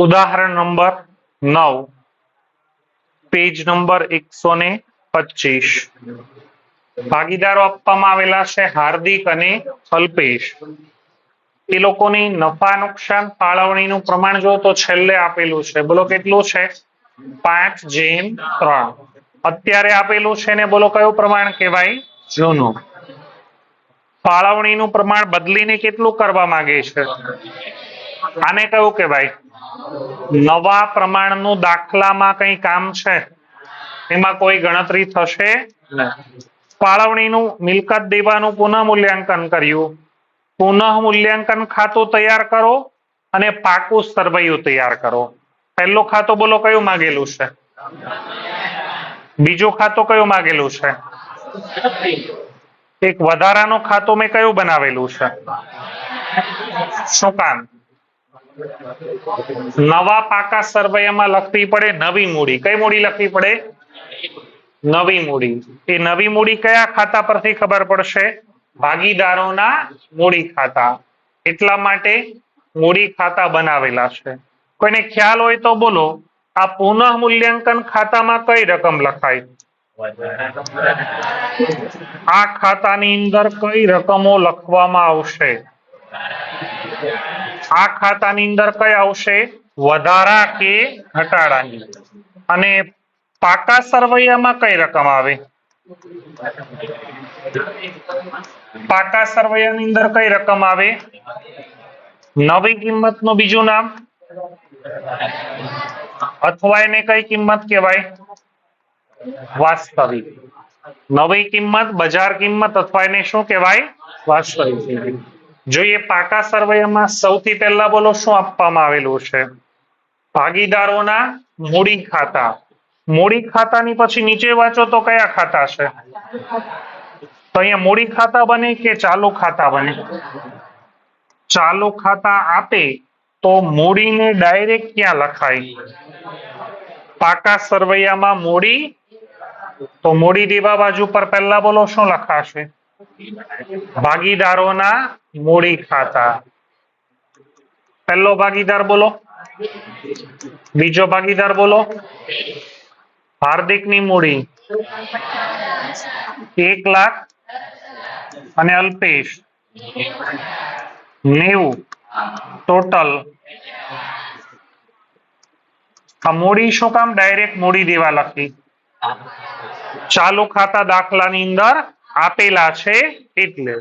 ઉદાહરણ number 9 page number 125 ભાગીદારો આપવામાં આવેલા છે હાર્દિક અને અલ્પેશ. એ લોકોની નફા નુકસાન ફાળવણીનું પ્રમાણ જો તો છેલ્લે આપેલું છે. બોલો કેટલું છે? 5:3. અત્યારે આપેલું છે ને બોલો કયું પ્રમાણ કહેવાય? જૂનું. ફાળવણીનું પ્રમાણ બદલીને કેટલું કરવા માંગે છે? આને કયું કહેવાય? નવા પ્રમાણનું દાખલામાં કઈ કામ છે? એમાં કોઈ ગણતરી થશે નહીં. ફાળવણીનું મિલકત દેવાનું પુનઃ મૂલ્યાંકન કર્યું. પુનઃ મૂલ્યાંકન ખાતું તૈયાર કરો અને પાકું સરવૈયું તૈયાર કરો. પહેલું ખાતું બોલો કયું માંગેલું છે? બીજું ખાતું કયું માંગેલું છે? એક વધારાનું ખાતું મેં કયું બનાવેલું છે? શું કામ? નવા પાકા સરવૈયામાં લખવી પડે નવી મૂડી. કઈ મૂડી લખવી પડે? નવી મૂડી. એ નવી મૂડી કયા ખાતા પરથી ખબર પડશે? ભાગીદારોના મૂડી ખાતા. એટલા માટે મૂડી ખાતા બનાવેલા છે. કોઈને ખ્યાલ હોય તો બોલો, આ પુનઃ મૂલ્યાંકન ખાતામાં કઈ રકમ લખાય? આ ખાતાની અંદર કઈ રકમો લખવામાં આવશે? આ ખાતાની અંદર કઈ આવશે? વધારા કે ઘટાડાની. અને પાકા સરવૈયામાં કઈ રકમ આવે? પાકા સરવૈયાની અંદર કઈ રકમ આવે? નવી કિંમતનું બીજું નામ અથવા એને કઈ કિંમત કહેવાય? વાસ્તવિક. નવી કિંમત, બજાર કિંમત અથવા એને શું કહેવાય? વાસ્તવિક. જોઈએ પાકા સરવૈયામાં સૌથી પહેલા બોલો શું આપવામાં આવેલું છે? ભાગીદારોના મૂડી ખાતા. મૂડી ખાતાની પછી નીચે વાંચો તો કયા ખાતા છે? તો અહીંયા મૂડી ખાતા બને કે ચાલુ ખાતા બને? ચાલુ ખાતા આપે તો મૂડીને ડાયરેક્ટ ક્યાં લખાય? પાકા સરવૈયામાં મૂડી, તો મૂડી દેવા બાજુ પર પહેલા બોલો શું લખાશે? ભાગીદારોના મૂડી ખાતા. પહેલો ભાગીદાર બોલો, બીજો ભાગીદાર બોલો. હાર્દિકની મૂડી 1,00,000 અને અલ્પેશ 90 ટોટલ. આ મૂડી શું કામ ડાયરેક્ટ મૂડી દેવા લખી? ચાલુ ખાતા દાખલાની અંદર આપેલા છે એટલે.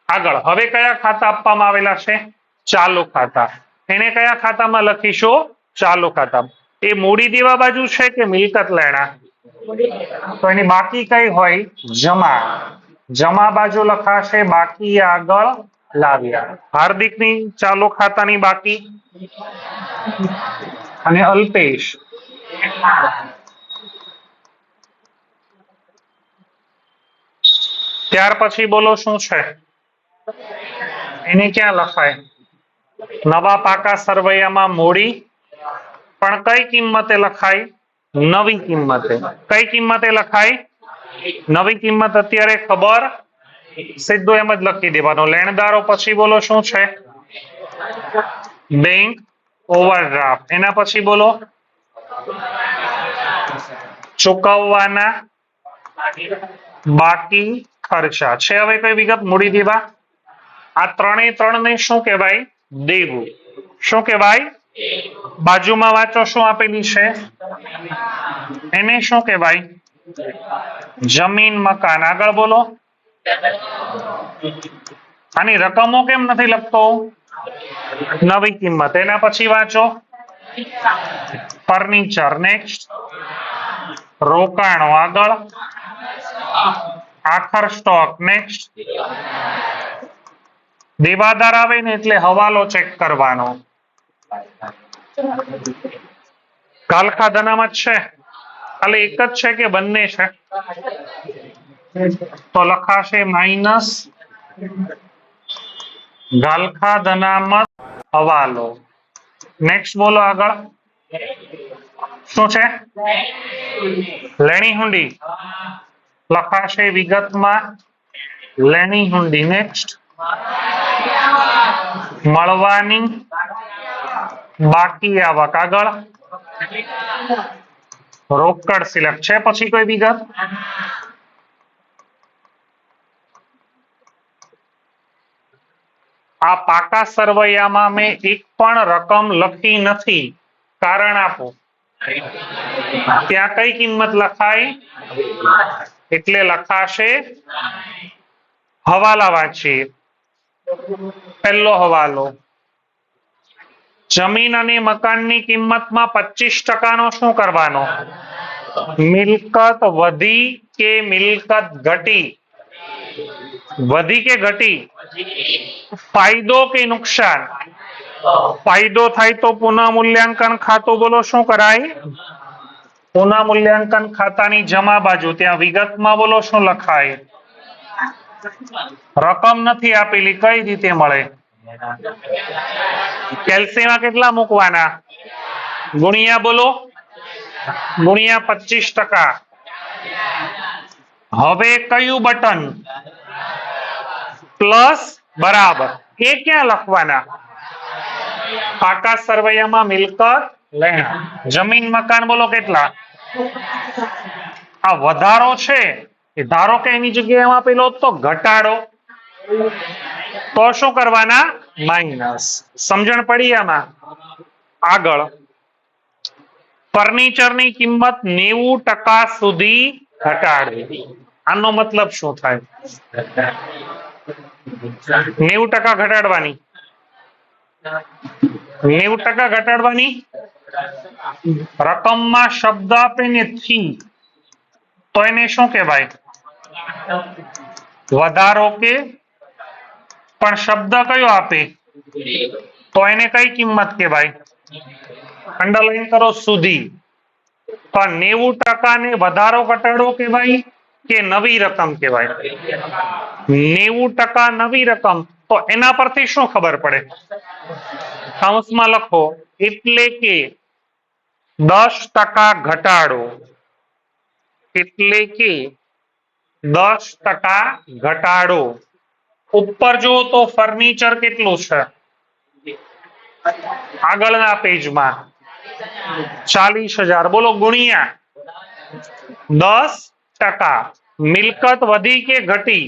આગળ હવે કયા ખાતા આપવામાં આવેલા છે? ચાલુ ખાતા. એને કયા ખાતામાં લખીશું? ચાલુ ખાતા. એ મૂડી દેવા બાજુ છે કે મિલકત લેણા? તો એની બાકી કઈ હોય? જમા. જમા બાજુ લખાશે બાકી આગળ લાવ્યા. હાર્દિકની ચાલુ ખાતાની બાકી અને અલ્પેશ ત્યાર પછી બોલો શું છે? એને ક્યાં લખાય? નવા પાકા સરવૈયામાં મૂડી, પણ કઈ કિંમતે લખાય? નવી કિંમતે. કઈ કિંમતે લખાય? નવી કિંમત અત્યારે ખબર, સીધું એમ જ લખી દેવાનું. લેણદારો પછી બોલો શું છે? Bank overdraft. એના પછી બોલો ચૂકવવાના બાકી ખર્ચા. છે હવે કઈ વિગત મૂડી દેવા? આ ત્રણે ત્રણને શું કહેવાય? દેવું. શું કહેવાય? બાજુમાં વાંચો શું આપેલી છે? એને શું કહેવાય? જમીન મકાન. આગળ બોલો. આની રકમો કેમ નથી લખતો? નવી કિંમત. એના પછી વાંચો ફર્નિચર. નેક્સ્ટ રોકાણો. આગળ આખર સ્ટોક. નેક્સ્ટ દેવાદાર આવે ને એટલે હવાલો ચેક કરવાનો. કાલખા અનામત છે? ખાલી એક જ છે કે બંને છે? તો લખાશે માઇનસ ગાલખા અનામત હવાલો. નેક્સ્ટ બોલો આગળ શું છે? લેણી હુંડી. લખાશે વિગતમાં લેણી હુંડી. નેક્સ્ટ મળવાની બાકી આવક આગળ રોકડ સિલક છે પછી કોઈ વિગત આ પાકા સરવૈયામાં મેં એક પણ રકમ લખી નથી કારણ આપો ત્યાં કઈ કિંમત લખાય એટલે લખાશે હવાલા વાંચીએ પહેલો હવાલો જમીન અને મકાનની કિંમતમાં 25% નો શું કરવાનો મિલકત વધી કે મિલકત ઘટી વધી કે ઘટી ફાયદો કે નુકસાન ફાયદો થાય તો પુનઃ મૂલ્યાંકન ખાતું બોલો શું કરાય પુનઃ મૂલ્યાંકન ખાતાની જમા બાજુ ત્યાં વિગતમાં બોલો શું લખાય રકમ નથી આપેલી કઈ રીતે મળે કેલ્સીમાં કેટલા મૂકવાના ગુણ્યા બોલો ગુણ્યા 25%. હવે કયું બટન પ્લસ બરાબર એ ક્યાં લખવાના પાકા સરવૈયામાં મિલકત લેણા જમીન મકાન બોલો કેટલા આ વધારો છે એ ધારો કે એની જગ્યાએ આપેલો તો ઘટાડો તો શું કરવાના માઇનસ સમજણ પડી આમાં આગળ ફર્નિચરની કિંમત 90% સુધી ઘટાડવી આનો મતલબ શું થાય 90% ઘટાડવાની 90% ઘટાડવાની રકમમાં શબ્દ આપે ને થી તો એને શું કહેવાય વધારો કે પણ શબ્દ કયો આપે તો એને કઈ કિંમત કહેવાય અંડરલાઈન કરો સુધી પણ 90% ને વધારો ઘટાડો કહેવાય કે નવી રકમ કહેવાય 90% નવી રકમ તો એના પરથી શું ખબર પડે કૌંસમાં લખો એટલે કે 10% ઘટાડો એટલે કે 10% ઘટાડો ઉપર જો તો ફર્નિચર કેટલું છે આગળના પેજમાં 40,000 બોલો ગુણ્યા 10% મિલકત વધી કે ઘટી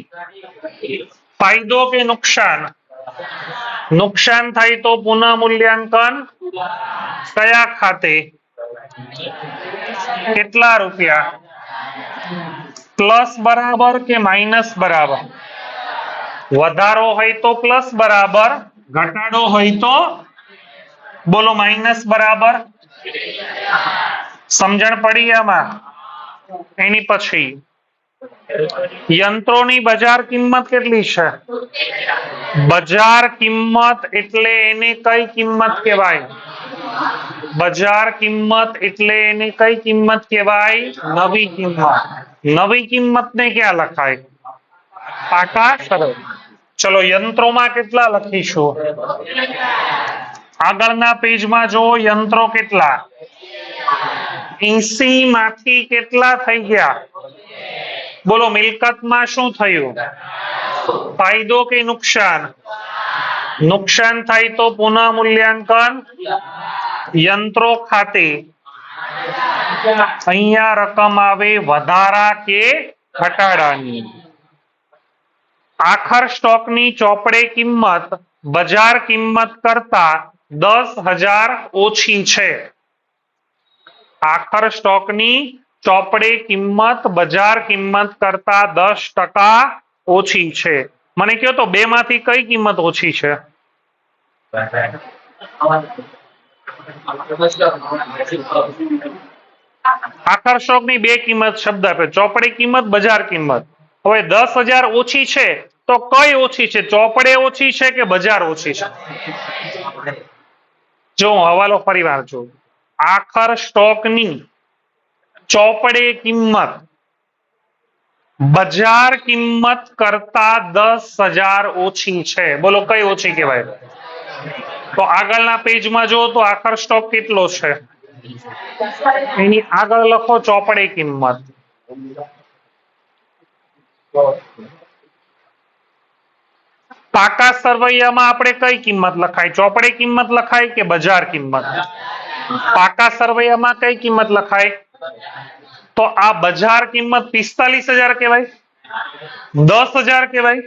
ફાયદો કે નુકસાન નુકસાન થાય તો પુનઃ મૂલ્યાંકન કયા ખાતે કેટલા રૂપિયા પ્લસ બરાબર કે માઇનસ બરાબર વધારો હોય તો પ્લસ બરાબર ઘટાડો હોય તો બોલો માઇનસ બરાબર સમજણ પડી આમાં એની પછી યંત્રોની બજાર કિંમત કેટલી છે બજાર કિંમત એટલે એને કઈ કિંમત કહેવાય બજાર કિંમત એટલે એને કઈ કિંમત કહેવાય નવી કિંમત ને ક્યાં લખાય પાકા સરળ ચલો યંત્રોમાં કેટલા લખીશું આગળના પેજમાં જો યંત્રો કેટલા 80 માંથી કેટલા થઈ ગયા બોલો મિલકતમાં શું થયું ફાયદો કે નુકસાન નુકસાન થાય તો પુનઃ મૂલ્યાંકન યંત્રો ખાતે અહીંયા રકમ આવે વધારા કે ઘટાડાની આખર સ્ટોકની ચોપડે કિંમત બજાર કિંમત કરતા 10,000 ઓછી છે આખર સ્ટોકની ચોપડે કિંમત બજાર કિંમત કરતા 10% ઓછી છે મને કહો તો બે માંથી કઈ કિંમત ઓછી છે આખર સ્ટોકની બે કિંમત શબ્દ આપે ચોપડે કિંમત બજાર કિંમત હવે 10,000 ઓછી છે તો કઈ ઓછી છે ચોપડે ઓછી છે કે બજાર ઓછી છે જો હવાલો ફરી વાર જો આખર સ્ટોકની ચોપડે કિંમત બજાર કિંમત કરતા 10,000 ઓછી છે બોલો કઈ ઓછી કહેવાય તો આગળના પેજમાં જો તો આખર સ્ટોક કેટલો છે એની આગળ લખો ચોપડે કિંમત પાકા સરવૈયામાં આપણે કઈ કિંમત લખાય? ચોપડે કિંમત લખાય કે બજાર કિંમત? પાકા સરવૈયામાં કઈ કિંમત લખાય? તો આ બજાર કિંમત 45,000 કહેવાય, 10,000 કહેવાય,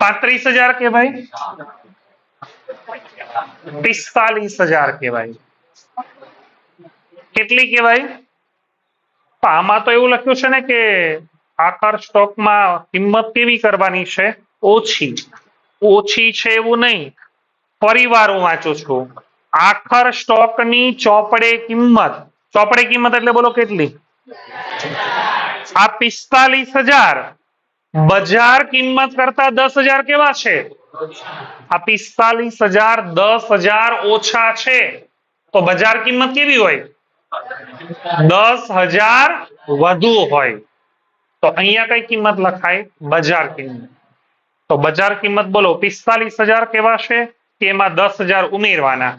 35,000 કહેવાય, 45,000 કહેવાય. કેટલી કહેવાય? તો આમાં તો એવું લખ્યું છે ને કે આખર સ્ટોકમાં કિંમત કેવી કરવાની છે? ઓછી. ઓછી છે એવું નહીં, ફરીવાર હું વાંચું છું. આખર સ્ટોકની ચોપડે કિંમત એટલે બોલો કેટલી? આ 45,000 બજાર કિંમત કરતા 10,000 કેવા છે? આ 45,000 10,000 ઓછા છે તો બજાર કિંમત કેવી હોય? 10,000 વધુ હોય. તો અહીંયા કઈ કિંમત લખાય? બજાર કિંમત. તો બજાર કિંમત બોલો 45,000 કેવા છે કે એમાં 10,000 ઉમેરવાના?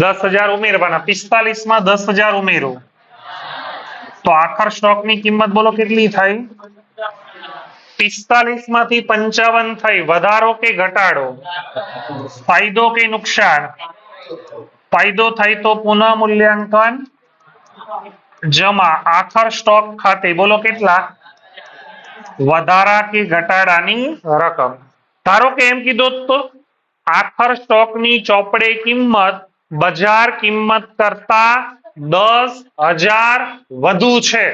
10,000 ઉમેરવાના. 45 માં 10,000 ઉમેરો તો આખર સ્ટોકની કિંમત બોલો કેટલી થાય? 45 માંથી 55 થઈ. વધારો કે ઘટાડો? ફાયદો કે નુકસાન? ફાયદો થાય તો પુનઃ મૂલ્યાંકન જમા. આખર સ્ટોક ખાતે બોલો કેટલા? વધારા કે ઘટાડાની રકમ. ધારો કે એમ કીધું તો આખર સ્ટોકની ચોપડે કિંમત બજાર કિંમત કરતા 10,000 વધુ છે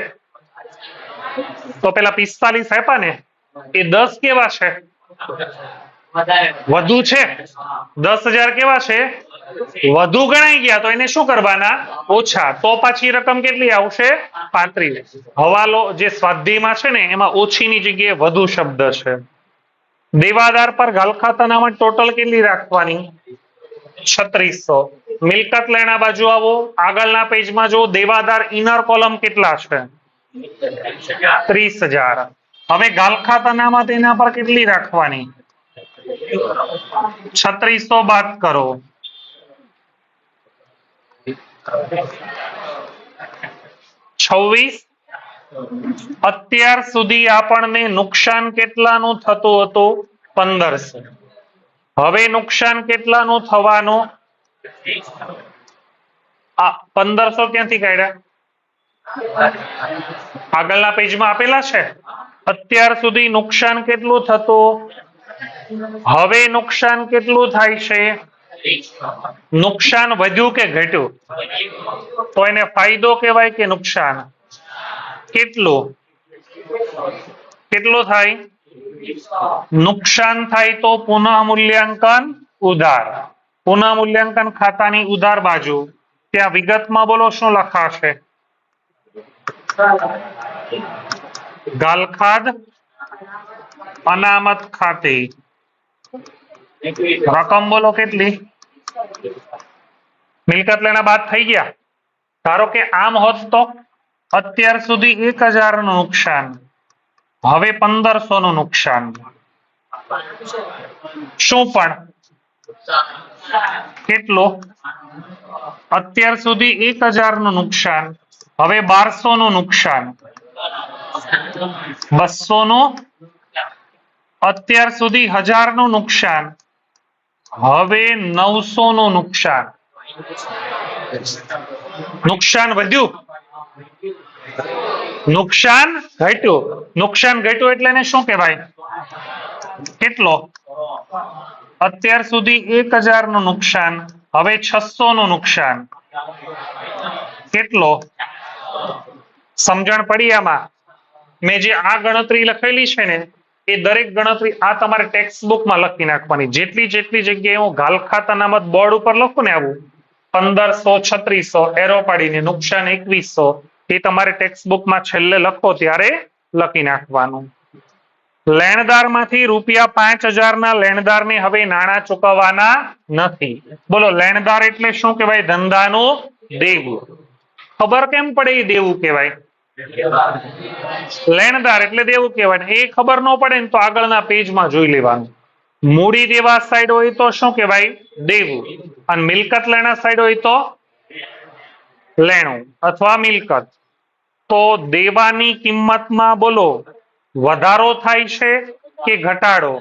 તો પેલા 45 આપ્યા ને એ 10 કેવા છે? વધુ છે. 10,000 કેવા છે? વધુ ગણાઈ ગયા તો એને શું કરવાના? ઓછા. તો પાછી રકમ કેટલી આવશે? 35. હવાલો જે સ્વાધ્યાયમાં છે ને એમાં ઓછીની જગ્યાએ વધુ શબ્દ છે. દેવાદાર પર ઘાલખાત અનામત ટોટલ કેટલી રાખવાની? 3600. મિલકત લેણા બાજુ આવો, આગળના પેજમાં જો દેવાદાર ઇનર કોલમ કેટલા છે? 30,000. હવે ઘાલખાત અનામત એના પર કેટલી રાખવાની? 3600 બાદ કરો. 26. અત્યાર સુધી આપણને નુકસાન કેટલાનું થતું હતું? 1500. હવે નુકસાન કેટલાનું થવાનું? 1500 ક્યાંથી કાઢ્યા? આગળના પેજમાં આપેલા છે. અત્યાર સુધી નુકસાન કેટલું થતું? હવે નુકસાન કેટલું થાય છે? નુકસાન વધ્યું કે ઘટ્યું? તો એને ફાયદો કહેવાય કે નુકસાન? કેટલું? કેટલું થાય? નુકસાન થાય તો પુનઃ મૂલ્યાંકન ઉધાર. પુનઃ મૂલ્યાંકન ખાતાની ઉધાર બાજુ ત્યાં વિગતમાં બોલો શું લખાશે? ઘાલખાત અનામત ખાતે રકમ બોલો કેટલી? મિલકત લેણા બાદ થઈ ગયા. ધારો કે આમ હોત તો અત્યાર સુધી 1,000 નું નુકસાન, હવે 1500 નું નુકસાન. શું પણ કેટલું? અત્યાર સુધી 1,000 નું નુકસાન, હવે 1200 નું નુકસાન, 200 નું. અત્યાર સુધી 1000 નું નુકસાન, હવે 900 નું નુકસાન. નુકસાન વધ્યું? નુકસાન ઘટ્યું. નુકસાન ઘટ્યું એટલે એને શું કહેવાય? કેટલો? અત્યાર સુધી 1,000 નું નુકસાન, હવે 600 નું નુકસાન. કેટલો? સમજણ પડી આમાં? મેં જે આ ગણતરી લખેલી છે ને એ દરેક ગણતરી આ તમારે ટેક્સ્ટ બુકમાં લખી નાખવાની. જેટલી જગ્યાએ હું ઘાલખાત અનામત બોર્ડ ઉપર લખું ને આવું 1500 3600 એરો પાડીને નુકસાન 2100 એ તમારે ટેક્સ્ટ બુકમાં છેલ્લે લખો ત્યારે લખી નાખવાનું. લેણદારમાંથી ₹5,000 ના લેણદારને હવે નાણાં ચૂકવવાના નથી. બોલો લેણદાર એટલે શું કહેવાય? ધંધાનું દેવું. ખબર કેમ પડે એ દેવું કહેવાય? લેણદાર એટલે દેવું કહેવાય. એ ખબર ન પડે ને તો આગળના પેજમાં જોઈ લેવાનું. મૂડી દેવા સાઈડ હોય તો શું કહેવાય? દેવું. અને મિલકત લેણા સાઈડ હોય તો લેણું અથવા મિલકત. તો દેવાની કિંમતમાં બોલો વધારો થાય છે કે ઘટાડો?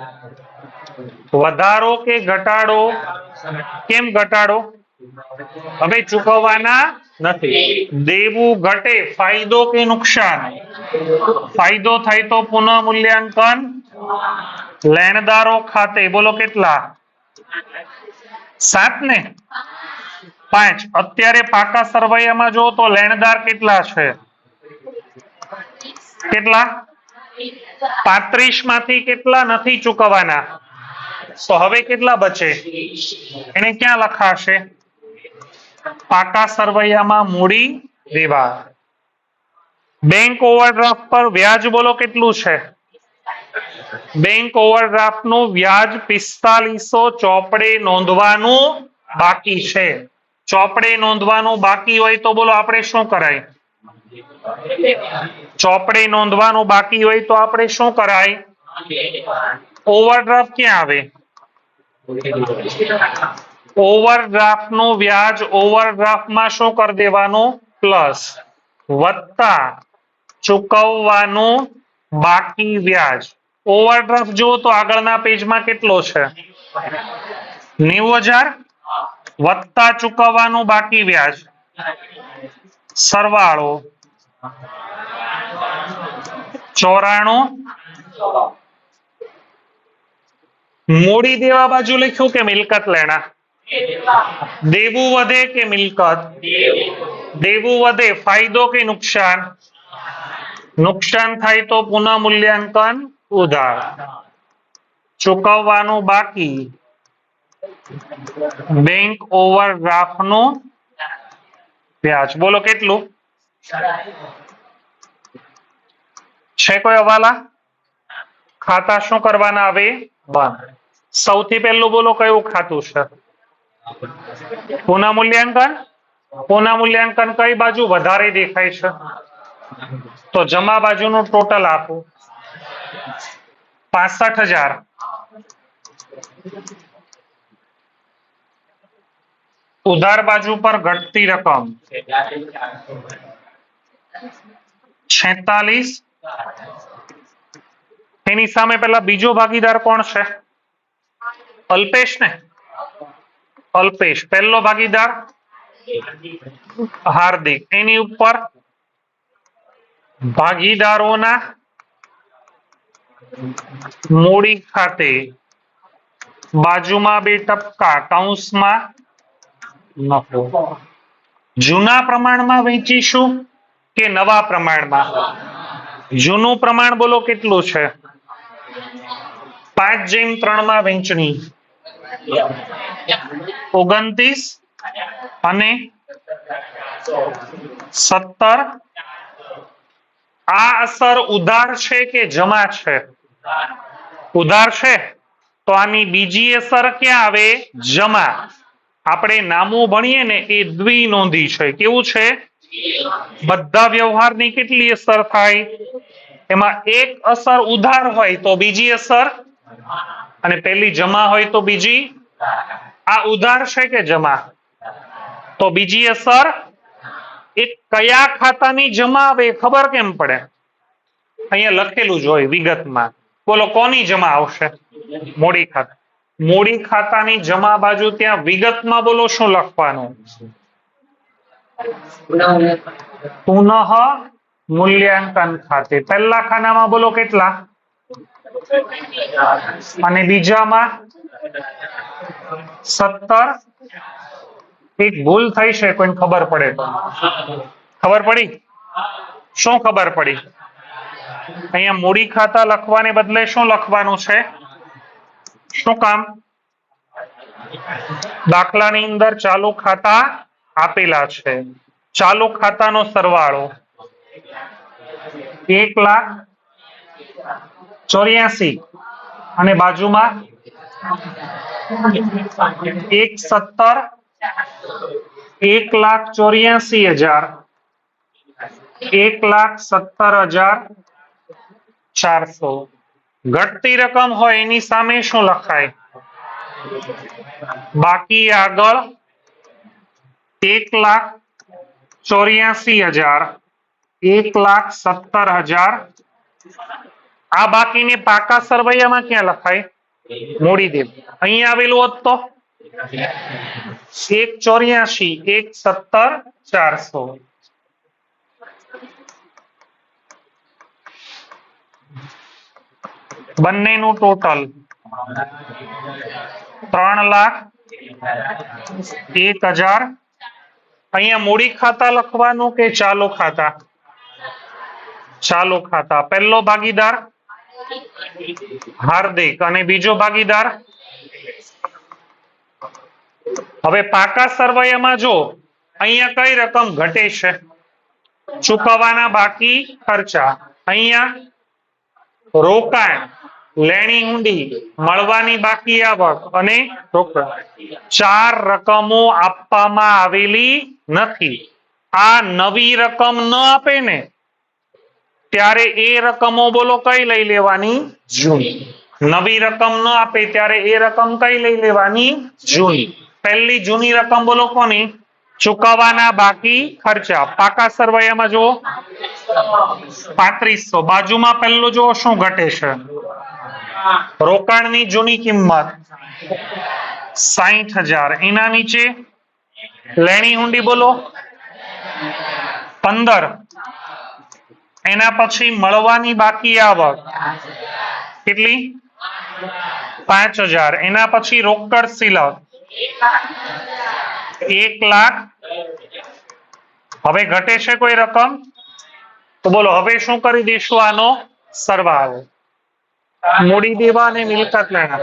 વધારો કે ઘટાડો? કેમ ઘટાડો? હવે ચૂકવવાના નથી. દેવું ઘટે ફાયદો કે નુકસાન? ફાયદો થાય તો પુનઃ મૂલ્યાંકન. લેણદારો ખાતે બોલો કેટલા? 7 ને 5. અત્યારે પાકા સરવૈયામાં જો તો લેણદાર કેટલા છે? કેટલા? 35 માંથી કેટલા નથી ચૂકવવાના? તો હવે કેટલા બચે? એને ક્યાં લખાશે? પાકા સરવૈયામાં મૂડી દેવા. બેંક ઓવરડ્રાફ્ટ પર વ્યાજ બોલો કેટલું છે? બેંક ઓવરડ્રાફ્ટ નું વ્યાજ 4500 ચોપડે નોંધવાનું બાકી છે. ચોપડે નોંધવાનું બાકી હોય તો બોલો આપણે શું કરાય? ચોપડે નોંધવાનું બાકી હોય તો આપણે શું કરાય? ઓવરડ્રાફ્ટ ક્યાં આવે? ઓવરડ્રાફ્ટ નું વ્યાજ ઓવરડ્રાફ્ટમાં શું કરી દેવાનું? પ્લસ વત્તા ચૂકવવાનું બાકી વ્યાજ. ઓવરડ્રાફ્ટ જુઓ તો આગળના પેજમાં કેટલો છે? 90,000 વત્તા ચૂકવવાનું બાકી વ્યાજ સરવાળો 94. મૂડી દેવા બાજુ લખ્યું કે મિલકત લેણા? દેવું વધે કે મિલકત? દેવું વધે. ફાયદો કે નુકસાન? નુકસાન થાય તો પુનઃ મૂલ્યાંકન ઉધાર. ચૂકવવાનું બાકી બેંક ઓવરડ્રાફ્ટ નું વ્યાજ બોલો કેટલું છે? કોઈ હવાલા? ખાતા શું કરવાના આવે? બંધ. સૌથી પહેલું બોલો કયું ખાતું છે? પુનઃ મૂલ્યાંકન. પુનઃ મૂલ્યાંકન કઈ બાજુ વધારે દેખાય છે? તો જમા બાજુનું ટોટલ આપો 65,000. ઉધાર બાજુ પર ઘટતી રકમ 46. એની સામે પેલા બીજો ભાગીદાર કોણ છે? અલ્પેશ ને? અલ્પેશ. પહેલો ભાગીદાર હાર્દિક. એની ઉપર ભાગીદારોના મૂડી ખાતે બાજુમાં 2 ટપકા કૌંસમાં નફો. જૂના પ્રમાણમાં વેચીશું કે નવા પ્રમાણમાં? જૂનું પ્રમાણ બોલો કેટલું છે? 5:3 માં વહેંચણી 29 અને 17. આ અસર ઉધાર છે કે જમા છે? ઉધાર છે. તો આની બીજી અસર ક્યાં આવે? જમા. આપણે નામું ભણીએ ને એ દ્વિનોંધી છે. કેવું છે? બધા વ્યવહારની કેટલી અસર થાય? એમાં એક અસર ઉધાર હોય તો બીજી અસર, અને પહેલી જમા હોય તો બીજી. આ ઉધાર છે કે જમા? તો બીજી અસર એ કયા ખાતાની જમા આવે ખબર કેમ પડે? અહીંયા લખેલું જ હોય વિગતમાં. બોલો કોની જમા આવશે? મૂડી ખાતા. મૂડી ખાતાની જમા બાજુ ત્યાં વિગતમાં બોલો શું લખવાનું? પુનઃ મૂલ્યાંકન ખાતે. પહેલા ખાનામાં બોલો કેટલા? અને બીજામાં 17. એક ભૂલ થઈ છે, કોઈને ખબર પડે તો? ખબર પડી? શું ખબર પડી? અહીંયા મૂડી ખાતા લખવાને બદલે શું લખવાનું છે? શું કામ? દાખલાની અંદર ચાલુ ખાતા આપેલા છે. ચાલુ ખાતાનો સરવાળો 1,84,000 અને બાજુમાં 1,17. 1,84,000 1,17,400. ઘટતી રકમ હોય એની સામે શું લખાય? બાકી આગળ 1,84,000 1,17,000 આ બાકીને પાકા સરવૈયામાં ક્યાં લખાય? મોડી દેવ. અહીં આવેલું હોત તો 1,84 1,17,400 બંનેનું ટોટલ 3,01,000. અહીંયા મૂડી ખાતા લખવાનું કે ચાલુ ખાતા? ચાલુ ખાતા. પહેલો ભાગીદાર હાર્દિક અને બીજો ભાગીદાર. હવે પાકા સરવૈયામાં જો અહીંયા કઈ રકમ ઘટે છે? ચૂકવવાના બાકી ખર્ચા. અહીંયા રોકાણ, લેણી હુંડી, મળવાની બાકી આવક અને રોકડ. 4 રકમો આપવામાં આવેલી નથી. આ નવી રકમ ન આપે ને ત્યારે એ રકમો બોલો કઈ લઈ લેવાની? જૂની. નવી રકમ ન આપે ત્યારે એ રકમ કઈ લઈ લેવાની? જૂની. પહેલી જૂની રકમ બોલો કોની? ચૂકવવાના બાકી ખર્ચા. પાકા સરવૈયામાં જુઓ 3500. બાજુમાં પહેલું જુઓ શું ઘટે છે? રોકાણની જૂની કિંમત 60,000. એના નીચે લેણી હુંડી બોલો 15. એના પછી મળવાની બાકી આવક કેટલી? 5,000. એના પછી રોકડ સિલક 1,00,000. હવે ઘટે છે કોઈ રકમ? તો બોલો હવે શું કરી દઈશું? આનો સરવાળો. મૂડી દેવા અને મિલકત લેણા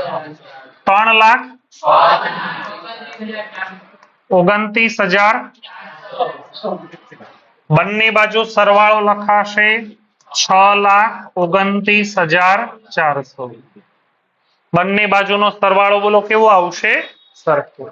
3,29,000. બંને બાજુ સરવાળો લખાશે 6,29,400. બંને બાજુનો સરવાળો બોલો કેવો આવશે? સરખો.